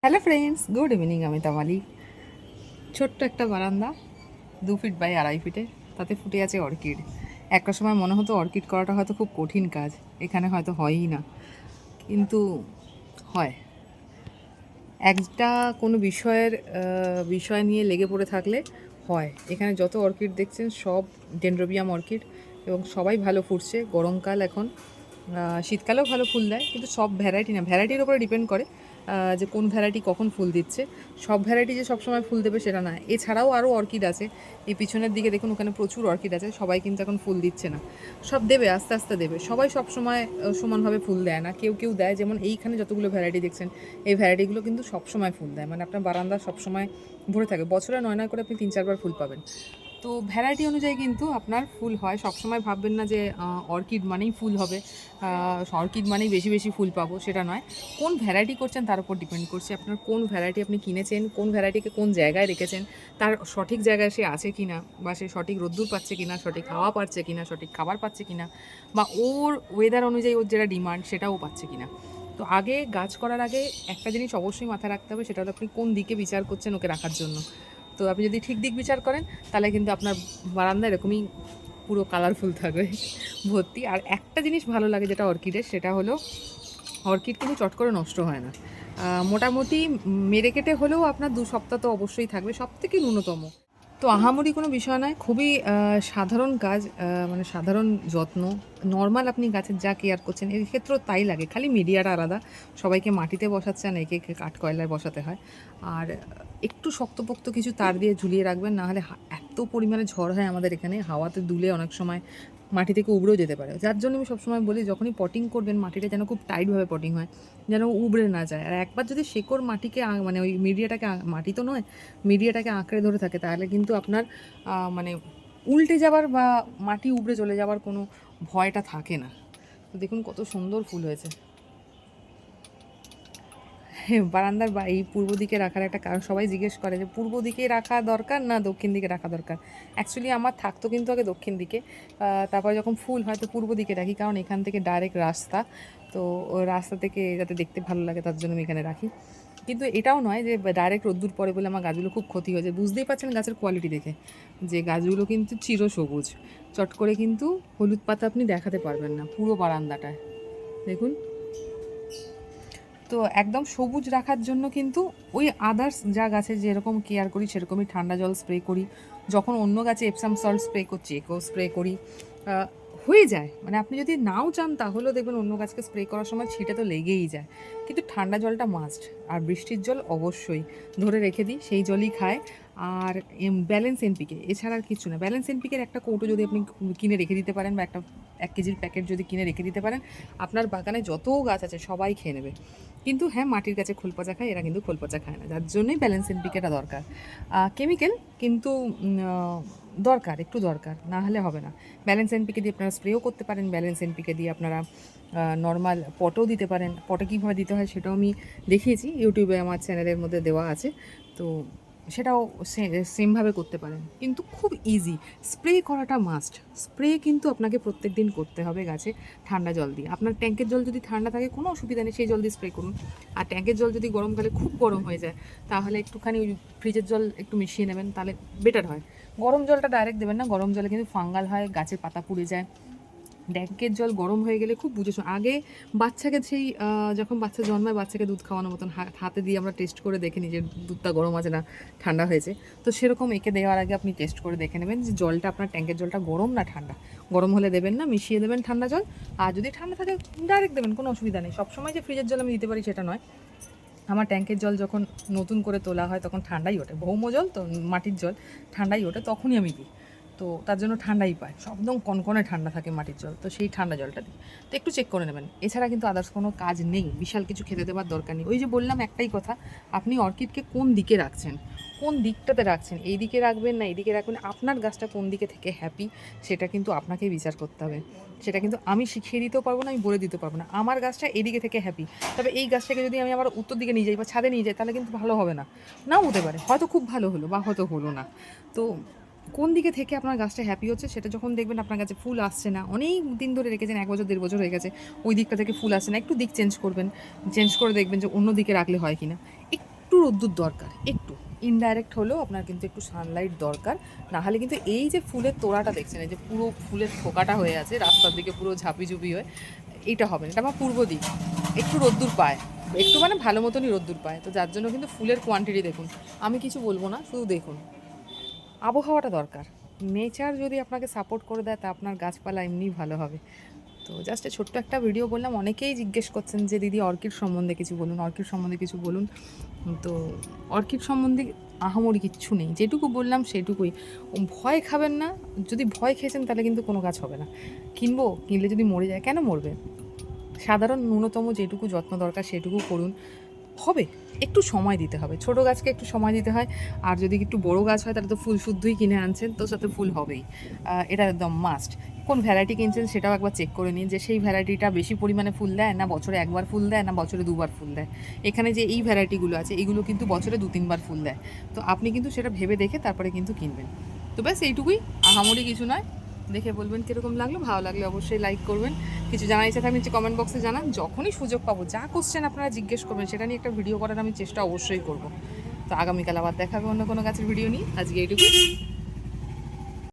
Hello friends, good evening. আমি তামালি। ছোট্ট একটা বারান্দা, 2 ফিট বাই 2.5 ফিটে, তাতে ফুটে আছে অর্কিড। একটা সময় মনে হতো অর্কিড করাটা হয়তো খুব কঠিন কাজ, এখানে হয়তো হয়ই না, কিন্তু হয়। একটা কোনো বিষয় নিয়ে লেগে পড়ে থাকলে হয়। এখানে যত অর্কিড দেখছেন সব ডেনড্রোবিয়াম অর্কিড, এবং সবাই ভালো ফুটছে। গরমকাল এখন, শীতকালেও ভালো ফুল দেয়, কিন্তু সব ভ্যারাইটি না, ভ্যারাইটির ওপরে ডিপেন্ড করে যে কোন ভ্যারাইটি কখন ফুল দিচ্ছে। সব ভ্যারাইটি যে সবসময় ফুল দেবে সেটা না। এছাড়াও আরও অর্কিড আছে, এই পিছনের দিকে দেখুন, ওখানে প্রচুর অর্কিড আছে। সবাই কিন্তু এখন ফুল দিচ্ছে না, সব দেবে, আস্তে আস্তে দেবে। সবাই সবসময় সমানভাবে ফুল দেয় না, কেউ কেউ দেয়। যেমন এইখানে যতগুলো ভ্যারাইটি দেখছেন, এই ভ্যারাইটিগুলো কিন্তু সবসময় ফুল দেয়, মানে আপনার বারান্দা সবসময় ভরে থাকে। বছরে 9 9 করে আপনি 3 4 বার ফুল পাবেন। তো ভ্যারাইটি অনুযায়ী কিন্তু আপনার ফুল হয়। সবসময় ভাববেন না যে অর্কিড মানেই ফুল হবে, অর্কিড মানেই বেশি বেশি ফুল পাবো, সেটা নয়। কোন ভ্যারাইটি করছেন তার উপর ডিপেন্ড করছে। আপনার কোন ভ্যারাইটি আপনি কিনেছেন, কোন ভ্যারাইটিকে কোন জায়গায় রেখেছেন, তার সঠিক জায়গায় সে আছে কি না, বা সে সঠিক রোদ্দুর পাচ্ছে কি না, সঠিক হাওয়া পাচ্ছে কি না, সঠিক খাবার পাচ্ছে কি না, বা ওর ওয়েদার অনুযায়ী ওর যেটা ডিমান্ড সেটাও পাচ্ছে কি না। তো আগে গাছ করার আগে একটা জিনিস অবশ্যই মাথায় রাখতে হবে, সেটা হলো আপনি কোন দিকে বিচার করছেন ওকে রাখার জন্য। তো আপনি যদি ঠিক দিক বিচার করেন, তাহলে কিন্তু আপনার বারান্দা এরকমই পুরো কালারফুল থাকবে, ভর্তি। আর একটা জিনিস ভালো লাগে যেটা অর্কিডের, সেটা হলো অর্কিড কিন্তু চট করে নষ্ট হয় না। মোটামুটি মেরে কেটে হলেও আপনার 2 সপ্তাহ তো অবশ্যই থাকবে, সব থেকে ন্যূনতম। তো আহামরি কোনো বিষয় নয়, খুবই সাধারণ কাজ, মানে সাধারণ যত্ন। নর্মাল আপনি গাছের যা কেয়ার করছেন এর ক্ষেত্রেও তাই লাগে, খালি মিডিয়াটা আলাদা। সবাইকে মাটিতে বসাচ্ছেন, একে একে কাঠ কয়লায় বসাতে হয়। আর একটু শক্তপোক্ত কিছু তার দিয়ে ঝুলিয়ে রাখবেন, নাহলে এত পরিমাণে ঝড় হয় আমাদের এখানে, হাওয়াতে দুলে অনেক সময় মাটি থেকে উবড়েও যেতে পারে। যার জন্য আমি সবসময় বলি, যখনই পটিং করবেন মাটিটা যেন খুব টাইটভাবে পটিং হয়, যেন উবড়ে না যায়। আর একবার যদি শেকড় মাটিকে মানে ওই মিডিয়াটাকে, মাটি তো নয়, মিডিয়াটাকে আঁকড়ে ধরে থাকে, তাহলে কিন্তু আপনার মানে উল্টে যাবার বা মাটি উবড়ে চলে যাওয়ার কোনো ভয়টা থাকে না। তো দেখুন কত সুন্দর ফুল হয়েছে। বারান্দার বা এই পূর্ব দিকে রাখার একটা কারণ, সবাই জিজ্ঞেস করে যে পূর্ব দিকে রাখা দরকার না দক্ষিণ দিকে রাখা দরকার। অ্যাকচুয়ালি আমার থাকতো কিন্তু আগে দক্ষিণ দিকে, তারপরে যখন ফুল হয় তো পূর্ব দিকে রাখি, কারণ এখান থেকে ডাইরেক্ট রাস্তা। তো ওই রাস্তা থেকে যাতে দেখতে ভালো লাগে তার জন্য আমি এখানে রাখি। কিন্তু এটাও নয় যে ডাইরেক্ট রোদ্দুর পড়ে বলে আমার গাছগুলো খুব ক্ষতি হয়েছে। বুঝতেই পারছেন গাছের কোয়ালিটি দেখে যে গাছগুলো কিন্তু চিরসবুজ। চট করে কিন্তু হলুদ পাতা আপনি দেখাতে পারবেন না পুরো বারান্দাটায়। দেখুন, তো একদম সবুজ রাখার জন্য কিন্তু ওই আদার্স যা গাছে যেরকম কেয়ার করি সেরকমই ঠান্ডা জল স্প্রে করি। যখন অন্য গাছে এপসাম সল্ট স্প্রে করছি, একেও স্প্রে করি। আহ, হয়ে যায়, মানে আপনি যদি নাও চান তাহলেও দেখবেন অন্য গাছকে স্প্রে করার সময় ছিটে তো লেগেই যায়। কিন্তু ঠান্ডা জলটা মাস্ট, আর বৃষ্টির জল অবশ্যই ধরে রেখে দিই, সেই জলই খায়। আর ব্যালেন্স এনপিকে, এছাড়া আর কিছু না। ব্যালেন্স এনপিকের একটা কৌটো যদি আপনি কিনে রেখে দিতে পারেন, বা একটা 1 কেজির প্যাকেট যদি কিনে রেখে দিতে পারেন, আপনার বাগানে যত গাছ আছে সবাই খেয়ে নেবে। কিন্তু হ্যাঁ, মাটির কাছে খোল পচা খায়, এরা কিন্তু খোল পচা খায় না, যার জন্যই ব্যালেন্স এনপিকেটা দরকার। কেমিক্যাল কিন্তু দরকার, একটু দরকার, না হলে হবে না। ব্যালেন্স এনপিকে দিয়ে আপনারা স্প্রেও করতে পারেন, ব্যালেন্স এনপিকে দিয়ে আপনারা নর্মাল পটও দিতে পারেন। পটে কীভাবে দিতে হয় সেটাও আমি দেখিয়েছি, ইউটিউবে আমার চ্যানেলের মধ্যে দেওয়া আছে। তো সেটাও সেমভাবে করতে পারেন, কিন্তু খুব ইজি। স্প্রে করাটা মাস্ট। স্প্রে কিন্তু আপনাকে প্রত্যেক দিন করতে হবে গাছে, ঠান্ডা জল দিয়ে। আপনার ট্যাঙ্কের জল যদি ঠান্ডা থাকে কোনো অসুবিধা নেই, সেই জল দিয়ে স্প্রে করুন। আর ট্যাঙ্কের জল যদি গরমকালে খুব গরম হয়ে যায়, তাহলে একটুখানি ওই ফ্রিজের জল একটু মিশিয়ে নেবেন, তাহলে বেটার হয়। গরম জলটা ডাইরেক্ট দেবেন না, গরম জলে কিন্তু ফাঙ্গাল হয়, গাছের পাতা পুড়ে যায়। ট্যাঙ্কের জল গরম হয়ে গেলে খুব বুঝেছো। আগে বাচ্চাকে সেই যখন বাচ্চা জন্মায়, বাচ্চাকে দুধ খাওয়ানোর মতন হাতে দিয়ে আমরা টেস্ট করে দেখে নিই যে দুধটা গরম আছে না ঠান্ডা হয়েছে। তো সেরকম একে দেওয়ার আগে আপনি টেস্ট করে দেখে নেবেন যে জলটা, আপনার ট্যাঙ্কের জলটা গরম না ঠান্ডা। গরম হলে দেবেন না, মিশিয়ে দেবেন ঠান্ডা জল। আর যদি ঠান্ডা থাকে ডাইরেক্ট দেবেন, কোনো অসুবিধা নেই। সবসময় যে ফ্রিজের জল আমি দিতে পারি সেটা নয়। আমার ট্যাঙ্কের জল যখন নতুন করে তোলা হয় তখন ঠান্ডাই ওঠে, ভৌম জল তো, মাটির জল ঠান্ডাই ওঠে, তখনই আমি দিই। তো তার জন্য ঠান্ডাই পায়, সব একদম কনকনে ঠান্ডা থাকে মাটির জল, তো সেই ঠান্ডা জলটা দিই। তো একটু চেক করে নেবেন। এছাড়া কিন্তু আদার্স কোনো কাজ নেই, বিশাল কিছু খেতে দেওয়ার দরকার নেই। ওই যে বললাম একটাই কথা, আপনি অর্কিডকে কোন দিকে রাখছেন, কোন দিকটাতে রাখছেন, এই দিকে রাখবেন না এই দিকে রাখবেন, আপনার গাছটা কোন দিকে থেকে হ্যাপি সেটা কিন্তু আপনাকেই বিচার করতে হবে। সেটা কিন্তু আমি শিখিয়ে দিতেও পারবো না, আমি বলে দিতে পারবো না। আমার গাছটা এদিকে থেকে হ্যাপি, তবে এই গাছটাকে যদি আমি আবার উত্তর দিকে নিয়ে যাই বা ছাদে নিয়ে যাই, তাহলে কিন্তু ভালো হবে না। নাও হতে পারে, হয়তো খুব ভালো হলো বা হয়তো হলো না। তো কোন দিকে থেকে আপনার গাছটা হ্যাপি হচ্ছে, সেটা যখন দেখবেন আপনার কাছে ফুল আসছে না, অনেক দিন ধরে রেখেছেন, 1 বছর 1.5 বছর হয়ে গেছে, ওই দিকটা থেকে ফুল আসছে না, একটু দিক চেঞ্জ করবেন। চেঞ্জ করে দেখবেন যে অন্য দিকে রাখলে হয় কি না। একটু রোদ্দুর দরকার, একটু ইনডাইরেক্ট হলেও আপনার কিন্তু একটু সানলাইট দরকার। নাহলে কিন্তু এই যে ফুলের তোড়াটা দেখছেন, এই যে পুরো ফুলের থোকাটা হয়ে আছে রাস্তার দিকে পুরো ঝাঁপিঝুপি হয়ে, এইটা হবে না। এটা আমার পূর্ব দিক, একটু রোদ্দুর পায়, একটু মানে ভালো মতনই রোদ্দুর পায়, তো যার জন্য কিন্তু ফুলের কোয়ান্টিটি দেখুন। আমি কিছু বলবো না, শুধু দেখুন আবহাওয়াটা দরকার। নেচার যদি আপনাকে সাপোর্ট করে দেয় তা আপনার গাছপালা এমনিই ভালো হবে। তো জাস্ট ছোট্ট একটা ভিডিও বললাম। অনেকেই জিজ্ঞেস করছেন যে দিদি অর্কিড সম্বন্ধে কিছু বলুন, অর্কিড সম্বন্ধে কিছু বলুন। তো অর্কিড সম্বন্ধে আহামরি কিচ্ছু নেই, যেটুকু বললাম সেটুকুই। ভয় খাবেন না, যদি ভয় খেয়েছেন তাহলে কিন্তু কোনো গাছ হবে না। কিনলে যদি মরে যায়, কেন মরবে? সাধারণ ন্যূনতম যেটুকু যত্ন দরকার সেটুকু করুন, হবে। একটু সময় দিতে হবে, ছোট গাছকে একটু সময় দিতে হয়। আর যদি একটু বড় গাছ হয় তাহলে তো ফুল শুদ্ধই কিনে আনছেন, তো সাথে ফুল হবেই, এটা একদম মাস্ট। কোন ভ্যারাইটি কিনছেন সেটাও একবার চেক করে নিন, যে সেই ভ্যারাইটিটা বেশি পরিমাণে ফুল দেয়, না বছরে একবার ফুল দেয়, না বছরে দুবার ফুল দেয়। এখানে যে এই ভ্যারাইটিগুলো আছে এগুলো কিন্তু বছরে 2-3 বার ফুল দেয়। তো আপনি কিন্তু সেটা ভেবে দেখে তারপরে কিন্তু কিনবেন। তো ব্যাস এইটুকুই, আহামরি কিছু নয়। দেখে বলবেন কীরকম লাগলো, ভালো লাগলে অবশ্যই লাইক করবেন। কিছু জানার ইচ্ছা থাকলে নিচে কমেন্ট বক্সে জানান। যখনই সুযোগ পাবো, যা কোশ্চেন আপনারা জিজ্ঞেস করবেন সেটা নিয়ে একটা ভিডিও করার আমি চেষ্টা অবশ্যই করব। তো আগামীকাল আবার দেখা হবে অন্য কোনো গাছের ভিডিও নিয়ে। আজকে এইটুকুই।